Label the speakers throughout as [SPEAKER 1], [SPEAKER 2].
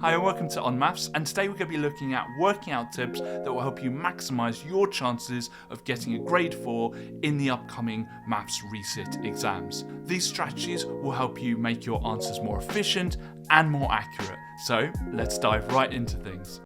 [SPEAKER 1] Hi and welcome to On Maths, and today we're going to be looking at working out tips that will help you maximise your chances of getting a grade 4 in the upcoming maths resit exams. These strategies will help you make your answers more efficient and more accurate. So let's dive right into things.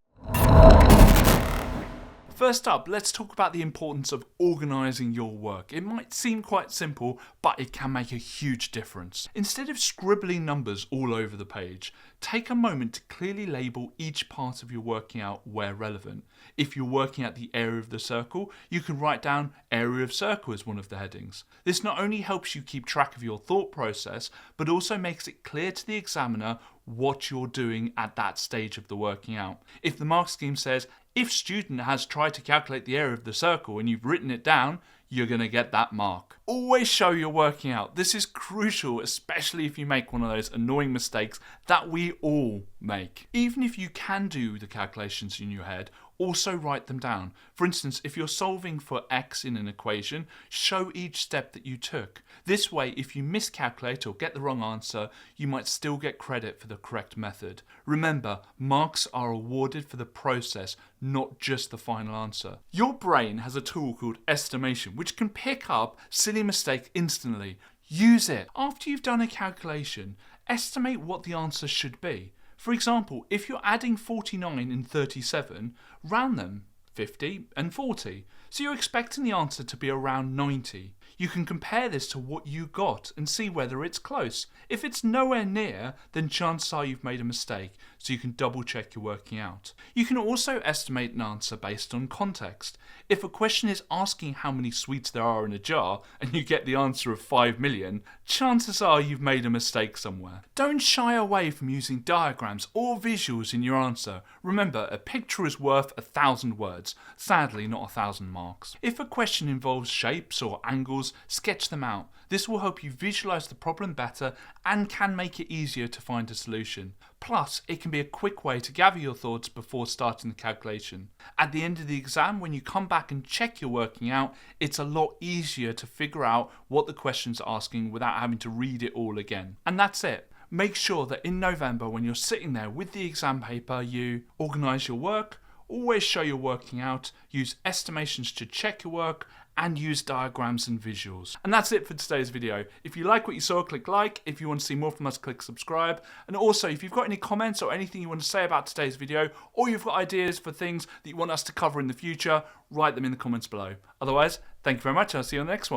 [SPEAKER 1] First up, let's talk about the importance of organising your work. It might seem quite simple, but it can make a huge difference. Instead of scribbling numbers all over the page, take a moment to clearly label each part of your working out where relevant. If you're working out the area of the circle, you can write down area of circle as one of the headings. This not only helps you keep track of your thought process, but also makes it clear to the examiner what you're doing at that stage of the working out. If the mark scheme says, if student has tried to calculate the area of the circle and you've written it down, you're going to get that mark. Always show you're working out. This is crucial, especially if you make one of those annoying mistakes that we all make. Even if you can do the calculations in your head, also write them down. For instance, if you're solving for x in an equation, show each step that you took. This way, if you miscalculate or get the wrong answer, you might still get credit for the correct method. Remember, marks are awarded for the process, not just the final answer. Your brain has a tool called estimation, which can pick up silly mistakes instantly. Use it. After you've done a calculation, estimate what the answer should be. For example, if you're adding 49 and 37, round them 50 and 40. So you're expecting the answer to be around 90. You can compare this to what you got and see whether it's close. If it's nowhere near, then chances are you've made a mistake, so you can double check your working out. You can also estimate an answer based on context. If a question is asking how many sweets there are in a jar and you get the answer of 5 million, chances are you've made a mistake somewhere. Don't shy away from using diagrams or visuals in your answer. Remember, a picture is worth 1,000 words. Sadly, not 1,000 marks. If a question involves shapes or angles, sketch them out. This will help you visualize the problem better and can make it easier to find a solution. Plus, it can be a quick way to gather your thoughts before starting the calculation. At the end of the exam, when you come back and check your working out, it's a lot easier to figure out what the question's asking without having to read it all again. And that's it. Make sure that in November, when you're sitting there with the exam paper, you organise your work, always show your working out, use estimations to check your work, and use diagrams and visuals. And that's it for today's video. If you like what you saw, click like. If you want to see more from us, click subscribe. And also, if you've got any comments or anything you want to say about today's video, or you've got ideas for things that you want us to cover in the future, write them in the comments below. Otherwise, thank you very much. I'll see you on the next one.